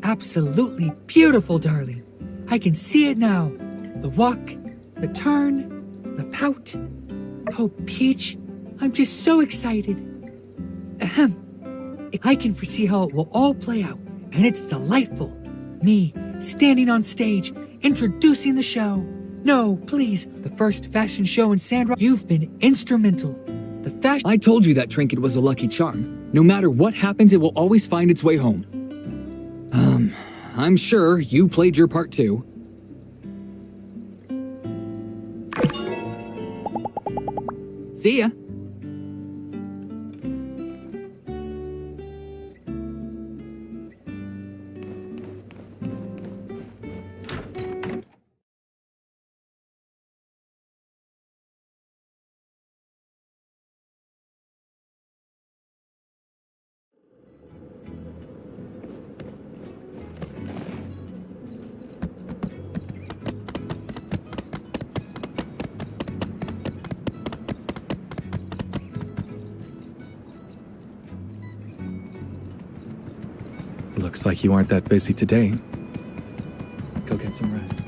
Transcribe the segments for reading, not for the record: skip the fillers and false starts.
absolutely beautiful, darling. I can see it now. The walk, the turn, the pout. Oh, Peach, I'm just so excited. Ahem. I can foresee how it will all play out, and it's delightful. Me, standing on stage, introducing the show. No, please, the first fashion show in Sandrock. You've been instrumental. The fashion. I told you that trinket was a lucky charm. No matter what happens, it will always find its way home. I'm sure you played your part too. See ya. Looks like you aren't that busy today. Go get some rest.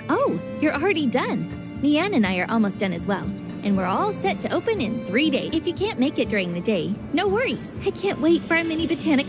Oh, you're already done. Mian and I are almost done as well. And we're all set to open in 3 days. If you can't make it during the day, no worries. I can't wait for our mini botanic.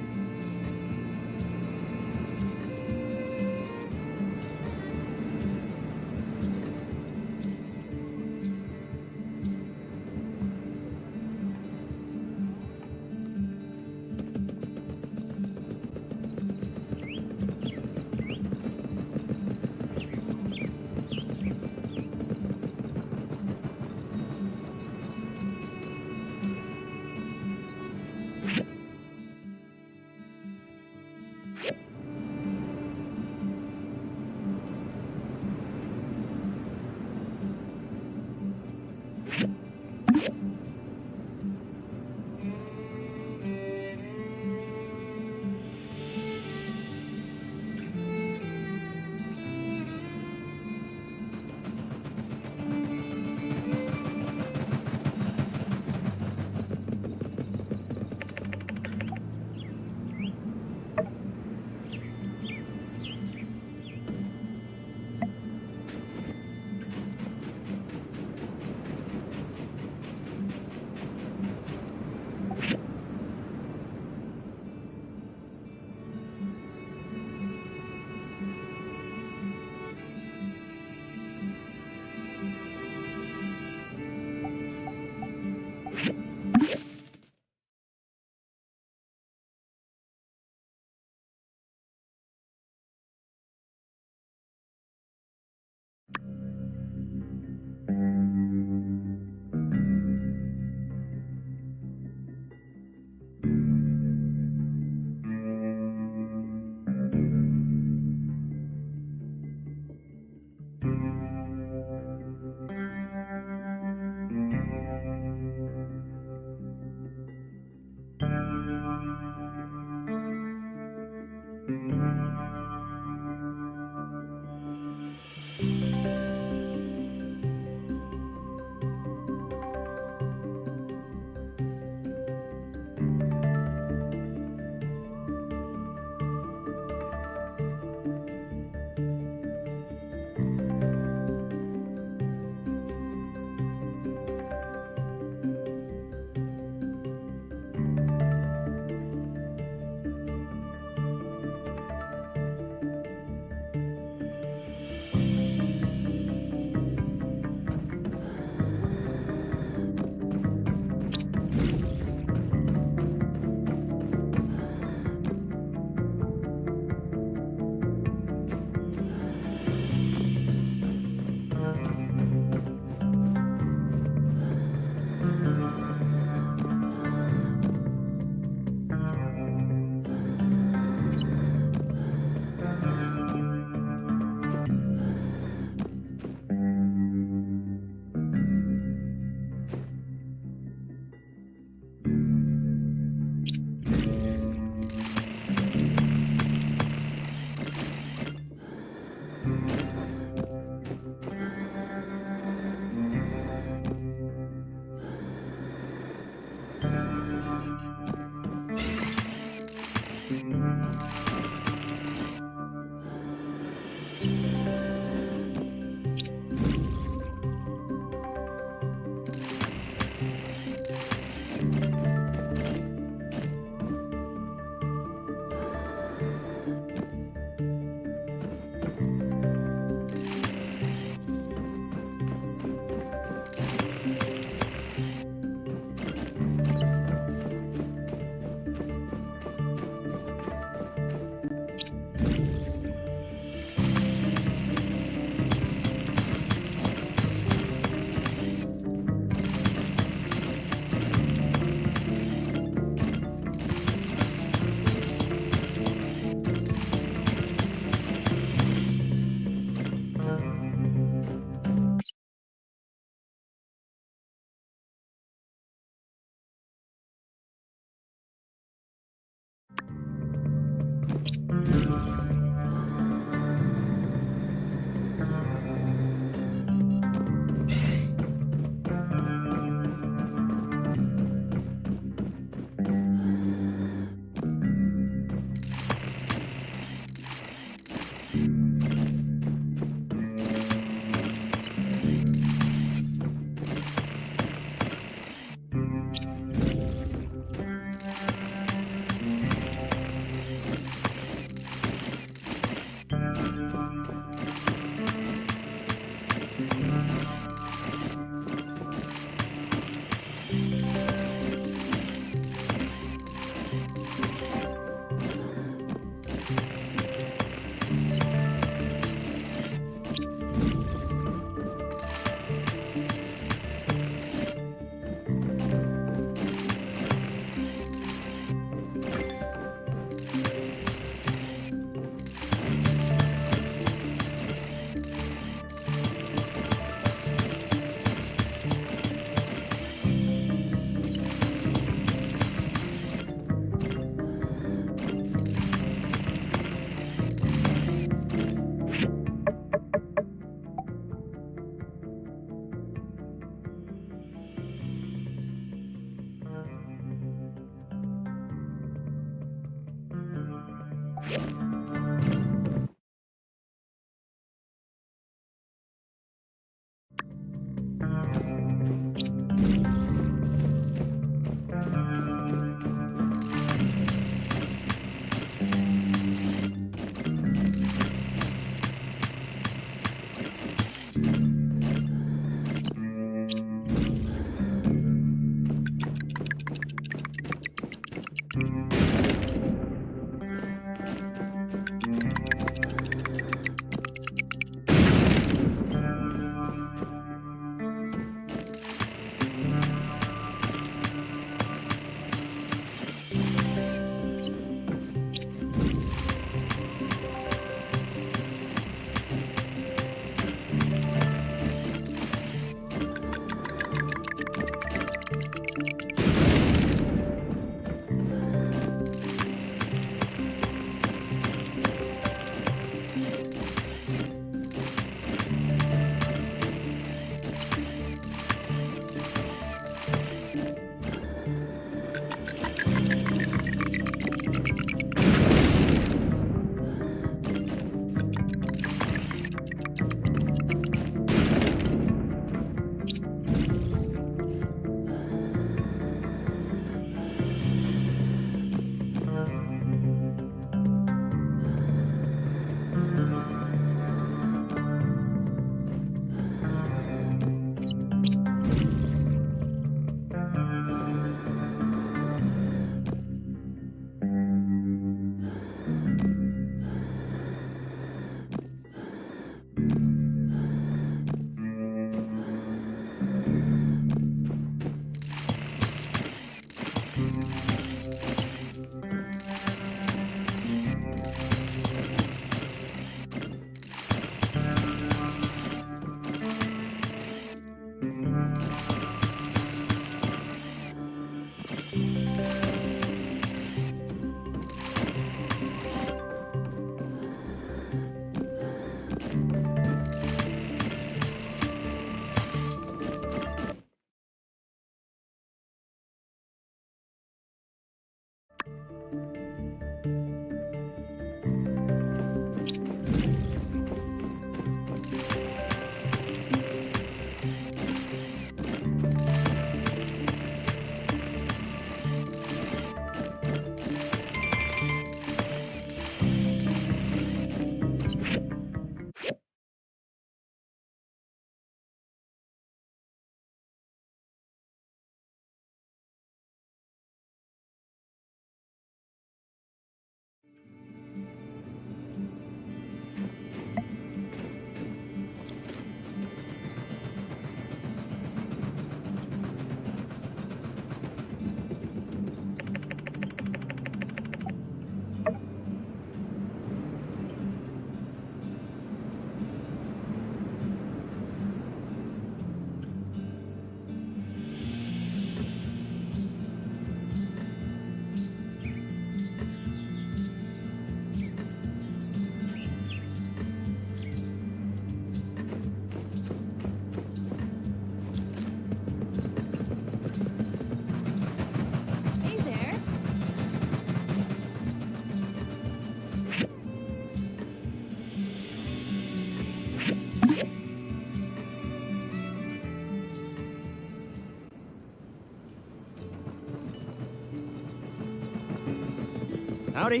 Howdy.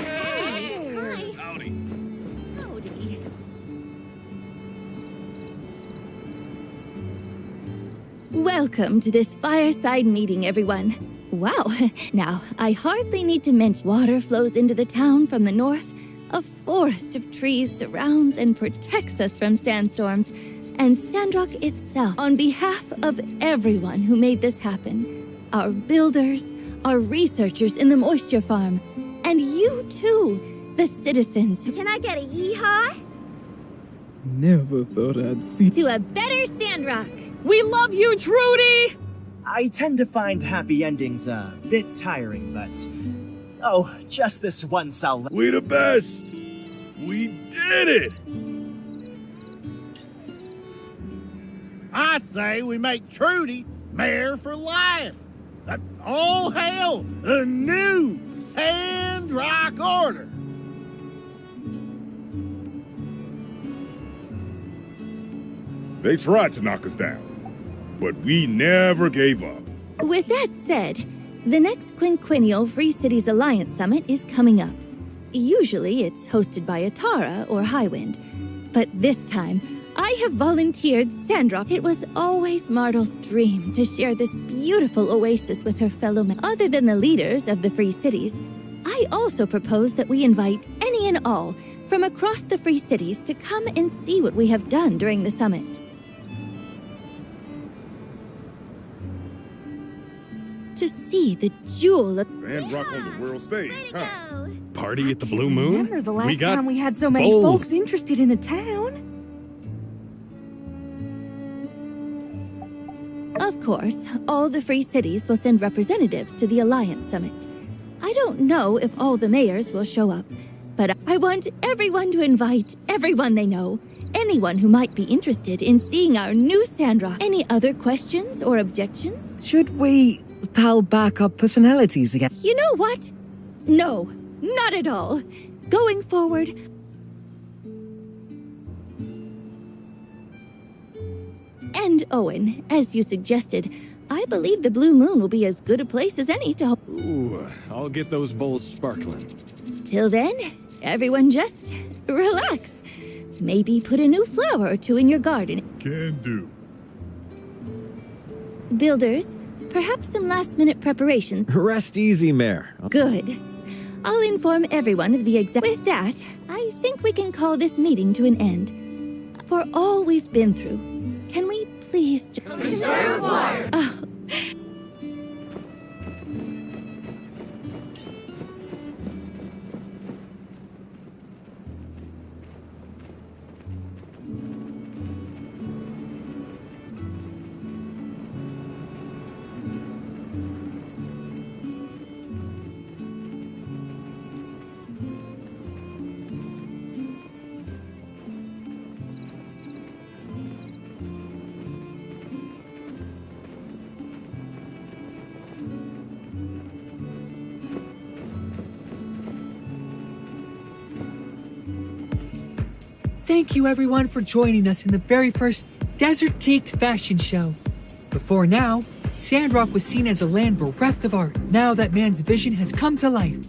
Hi. Howdy. Howdy. Welcome to this fireside meeting, everyone. Wow. Now, I hardly need to mention water flows into the town from the north. A forest of trees surrounds and protects us from sandstorms. And Sandrock itself, on behalf of everyone who made this happen, our builders, our researchers in the moisture farm, and you too, the citizens. Can I get a yeehaw? Never thought I'd see. To a better Sandrock. We love you, Trudy! I tend to find happy endings a bit tiring, but... Oh, just this once I'll... We the best! We did it! I say we make Trudy mayor for life. All hail the new Sandrock Order. They tried to knock us down, but we never gave up. With that said, the next quinquennial Free Cities Alliance Summit is coming up. Usually it's hosted by Atara or Highwind, but this time I have volunteered Sandrock. It was always Martel's dream to share this beautiful oasis with her fellow men. Other than the leaders of the Free Cities, I also propose that we invite any and all from across the Free Cities to come and see what we have done during the summit. To see the jewel of Sandrock on the world stage, huh? Party at the Blue Moon? Remember the last got time we had so many bowls. folks interested in the town? Of course, all the Free Cities will send representatives to the Alliance Summit. I don't know if all the mayors will show up, but I want everyone to invite everyone they know, anyone who might be interested in seeing our new Sandrock. Any other questions or objections? Should we dial back our personalities again? You know what? No, not at all. Going forward, and Owen, as you suggested, I believe the Blue Moon will be as good a place as any to hold. Ooh, I'll get those bowls sparkling. Till then, everyone just relax. Maybe put a new flower or two in your garden. Can do. Builders, perhaps some last-minute preparations. Rest easy, Mayor. Good. I'll inform everyone of the exact... With that, I think we can call this meeting to an end. For all we've been through, can we please... Conserve water! Oh. Thank you everyone for joining us in the very first desert-taked fashion show. Before now, Sandrock was seen as a land bereft of art. Now that man's vision has come to life,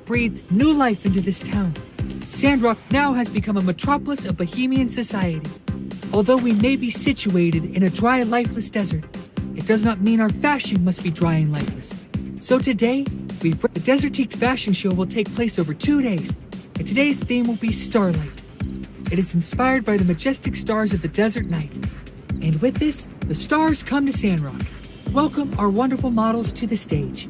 breathed new life into this town. Sandrock now has become a metropolis of Bohemian society. Although we may be situated in a dry, lifeless desert, it does not mean our fashion must be dry and lifeless. So today, the desert-taked fashion show will take place over 2 days, and today's theme will be Starlight. It is inspired by the majestic stars of the desert night. And with this, the stars come to Sandrock. Welcome our wonderful models to the stage.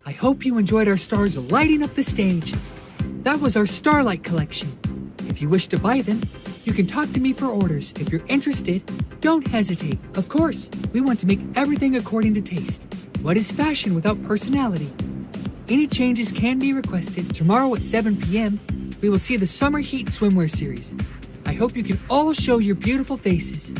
I hope you enjoyed our stars lighting up the stage. That was our Starlight collection. If you wish to buy them, you can talk to me for orders. If you're interested, don't hesitate. Of course, we want to make everything according to taste. What is fashion without personality? Any changes can be requested. Tomorrow at 7 p.m., we will see the Summer Heat Swimwear Series. I hope you can all show your beautiful faces.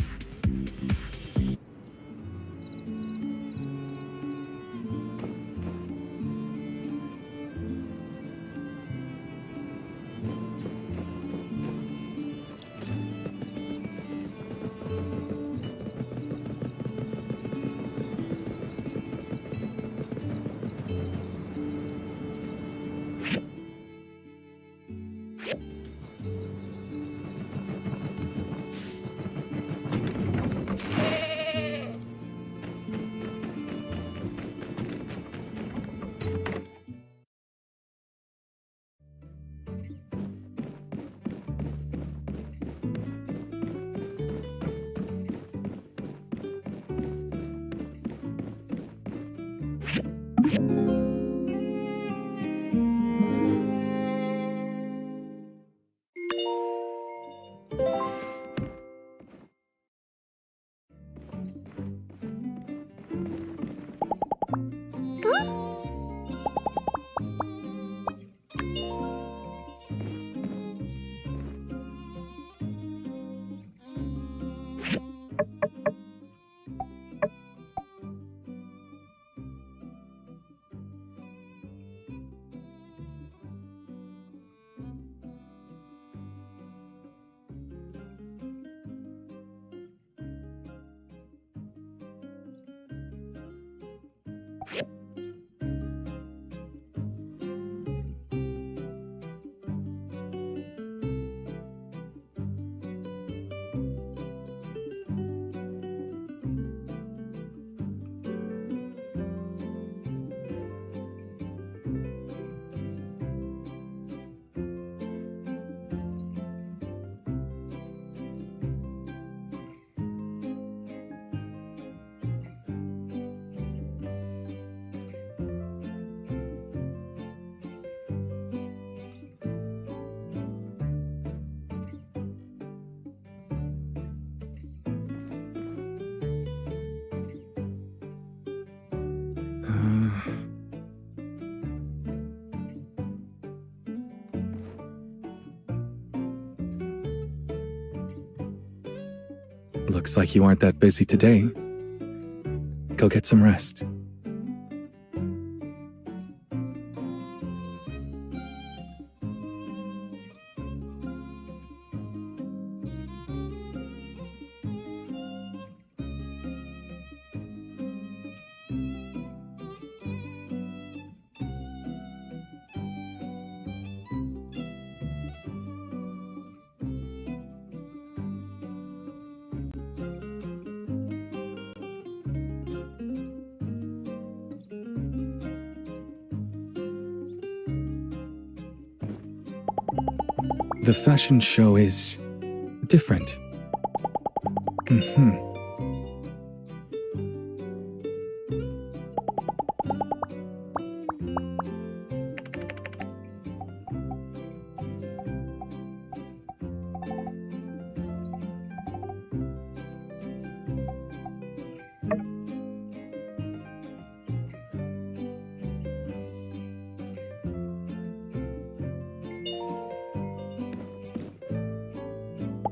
Looks like you aren't that busy today. Go get some rest. The fashion show is different.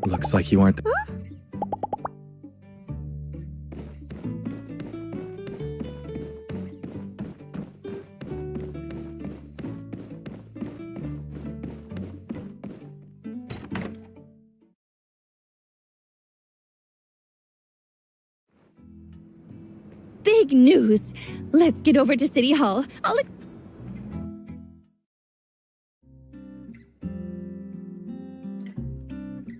Looks like you aren't. Big news! Let's get over to City Hall.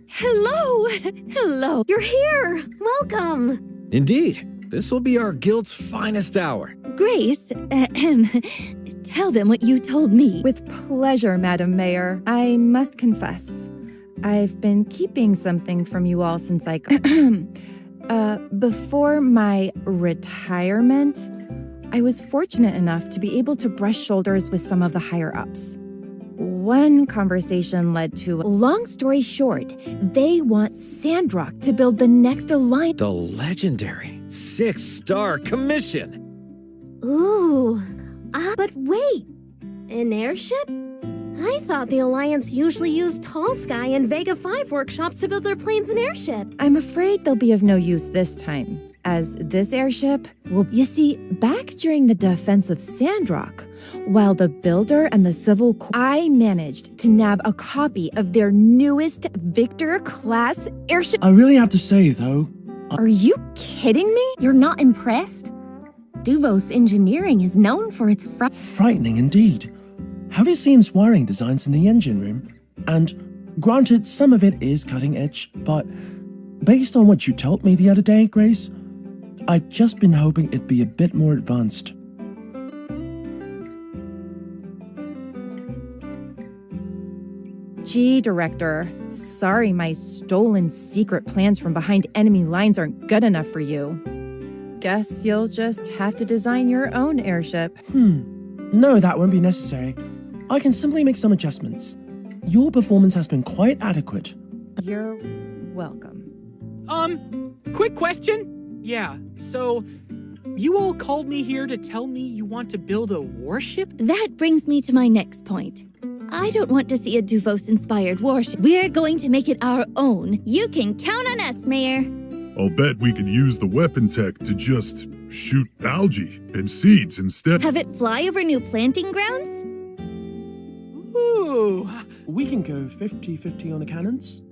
Hello! Hello! You're here! Welcome! Indeed, this will be our guild's finest hour. Grace, tell them what you told me. With pleasure, Madam Mayor. I must confess, I've been keeping something from you all since I... before my retirement, I was fortunate enough to be able to brush shoulders with some of the higher-ups. One conversation led to, long story short, they want Sandrock to build the next alliance. The legendary 6-star commission. Ooh, but wait, an airship? I thought the Alliance usually used Tall Sky and Vega 5 workshops to build their planes and airship. I'm afraid they'll be of no use this time, as this airship will... You see, back during the defense of Sandrock, while the Builder and the Civil Corps, I managed to nab a copy of their newest Victor-class airship. I really have to say, though... Are you kidding me? You're not impressed? Duvos Engineering is known for its frightening indeed. Have you seen its wiring designs in the engine room? And granted, some of it is cutting edge, but based on what you told me the other day, Grace, I'd just been hoping it'd be a bit more advanced. Gee, Director, sorry my stolen secret plans from behind enemy lines aren't good enough for you. Guess you'll just have to design your own airship. No, that won't be necessary. I can simply make some adjustments. Your performance has been quite adequate. You're welcome. Quick question? Yeah, so you all called me here to tell me you want to build a warship? That brings me to my next point. I don't want to see a Duvos-inspired warship. We're going to make it our own. You can count on us, Mayor. I'll bet we can use the weapon tech to just shoot algae and seeds instead. Have it fly over new planting grounds? Ooh. We can go 50-50 on the cannons.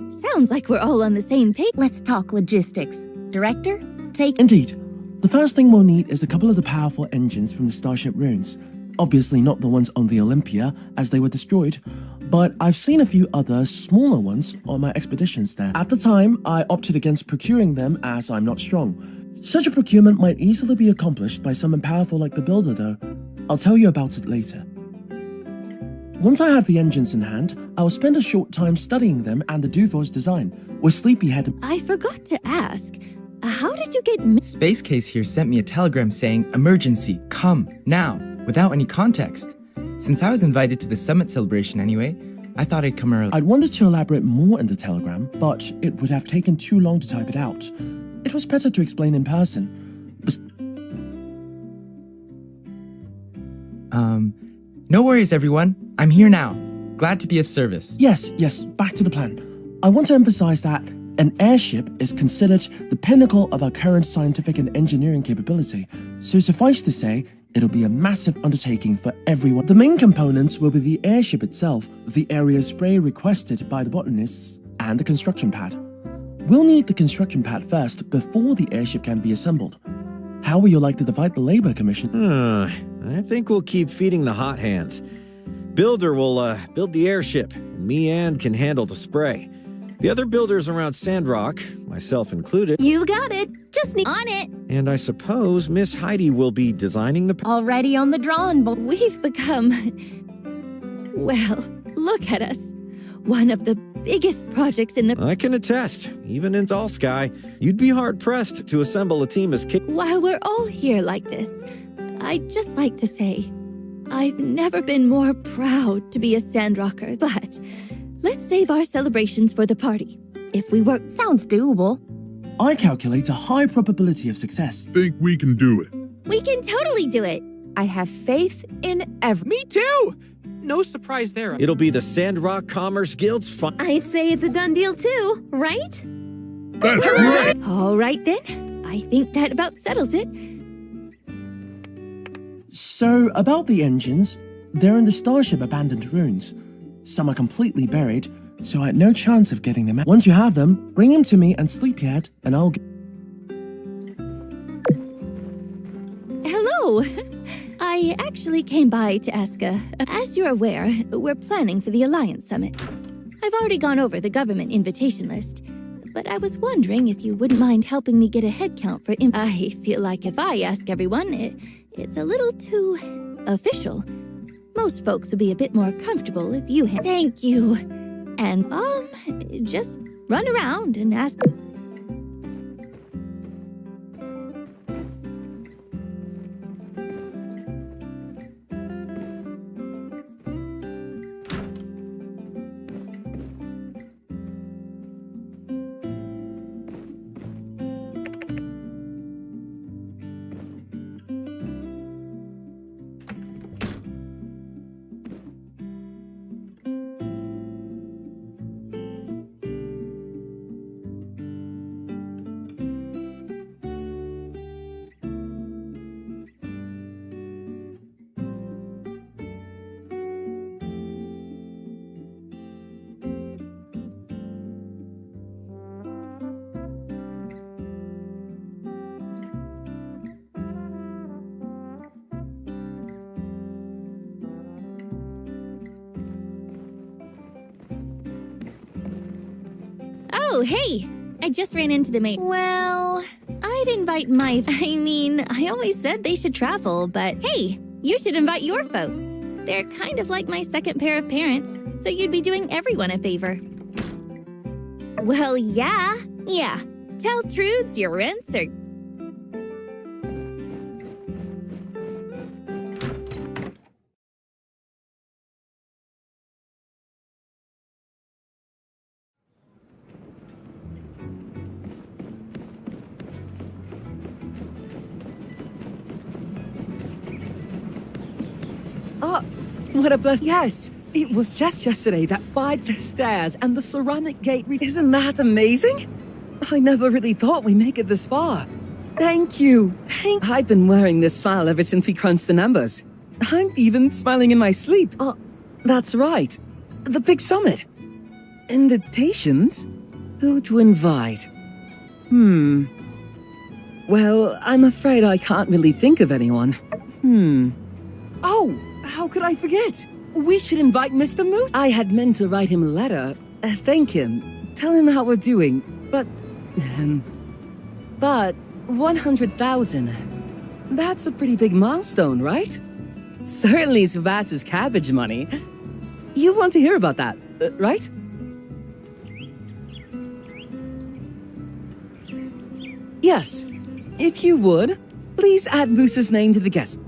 Sounds like we're all on the same page. Let's talk logistics. Director, take... Indeed. The first thing we'll need is a couple of the powerful engines from the Starship ruins. Obviously not the ones on the Olympia, as they were destroyed, but I've seen a few other smaller ones on my expeditions there. At the time, I opted against procuring them as I'm not strong. Such a procurement might easily be accomplished by someone powerful like the Builder, though. I'll tell you about it later. Once I have the engines in hand, I'll spend a short time studying them and the Duvos design, with Sleepyhead... I forgot to ask, how did you get... Space Case here sent me a telegram saying, "Emergency, come, now," without any context. Since I was invited to the summit celebration anyway, I thought I'd come early. I'd wanted to elaborate more in the telegram, but it would have taken too long to type it out. It was better to explain in person. No worries, everyone. I'm here now. Glad to be of service. Yes, back to the plan. I want to emphasize that an airship is considered the pinnacle of our current scientific and engineering capability, so suffice to say, it'll be a massive undertaking for everyone. The main components will be the airship itself, the area spray requested by the botanists, and the construction pad. We'll need the construction pad first before the airship can be assembled. How would you like to divide the labor, Commission? I think we'll keep feeding the hot hands. Builder will build the airship, and me and can handle the spray. The other builders around Sandrock, myself included... You got it! Just need on it! And I suppose Miss Heidi will be designing the... Already on the drawing board. We've become... Well, look at us. One of the biggest projects in the... I can attest, even in Tall Sky, you'd be hard-pressed to assemble a team as... While we're all here like this, I'd just like to say, I've never been more proud to be a Sandrocker, but let's save our celebrations for the party. If we work... Sounds doable. I calculate a high probability of success. Think we can do it. We can totally do it. I have faith in Me too! No surprise there. It'll be the Sandrock Commerce Guild's I'd say it's a done deal too, right? That's right! All right then. I think that about settles it. So, about the engines, they're in the Starship abandoned ruins. Some are completely buried, so I had no chance of getting them out. Once you have them, bring them to me and Sleepyhead, and I'll... Hello! I actually came by to ask, as you're aware, we're planning for the Alliance Summit. I've already gone over the government invitation list, but I was wondering if you wouldn't mind helping me get a head count for... I feel like if I ask everyone, it's a little too official. Most folks would be a bit more comfortable if you had... Thank you. And, just run around and ask... Oh, hey! I just ran into the maid. Well, I'd invite my... I always said they should travel, but hey, you should invite your folks. They're kind of like my second pair of parents, so you'd be doing everyone a favor. Well, yeah. Tell Trudes your rents are... Oh, what a blessing. Yes, it was just yesterday that by the stairs and the ceramic gate. Isn't that amazing? I never really thought we'd make it this far. Thank you. I've been wearing this smile ever since we crunched the numbers. I'm even smiling in my sleep. Oh, that's right. The big summit. Invitations? Who to invite? Well, I'm afraid I can't really think of anyone. Oh, how could I forget? We should invite Mr. Moose. I had meant to write him a letter, thank him, tell him how we're doing, but 100,000. That's a pretty big milestone, right? Certainly surpasses cabbage money. You want to hear about that, right? Yes. If you would, please add Moose's name to the guest.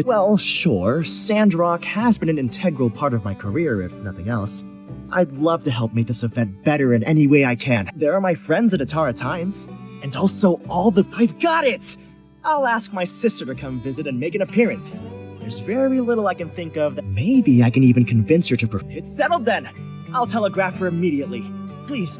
Well, sure, Sandrock has been an integral part of my career, if nothing else. I'd love to help make this event better in any way I can. There are my friends at Atara Times, and also I've got it! I'll ask my sister to come visit and make an appearance. There's very little I can think of that maybe I can even convince her to It's settled then! I'll telegraph her immediately. Please.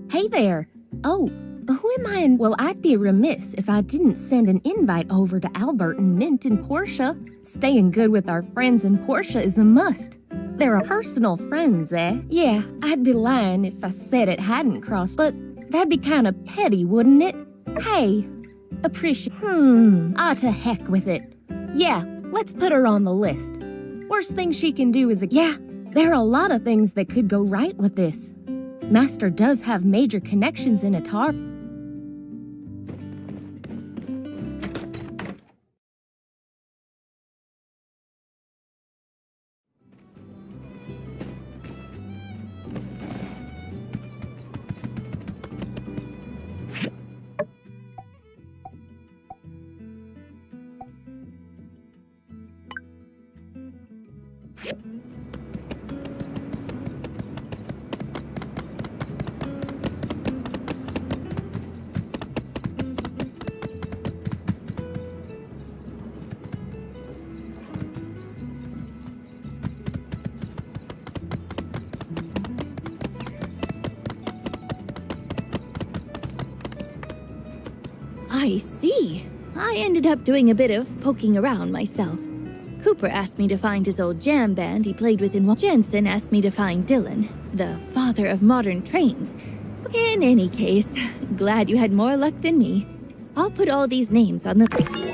Hey there. Oh, who am I? Well, I'd be remiss if I didn't send an invite over to Albert and Mint and Portia. Staying good with our friends and Portia is a must. They're personal friends, eh? Yeah, I'd be lying if I said it hadn't crossed, but that'd be kind of petty, wouldn't it? Hey, appreciate. To heck with it. Yeah, let's put her on the list. Worst thing she can do is there are a lot of things that could go right with this. Master does have major connections in Atara. I see. I ended up doing a bit of poking around myself. Cooper asked me to find his old jam band he played with in Jensen asked me to find Dylan, the father of modern trains, In any case, glad you had more luck than me. I'll put all these names on the...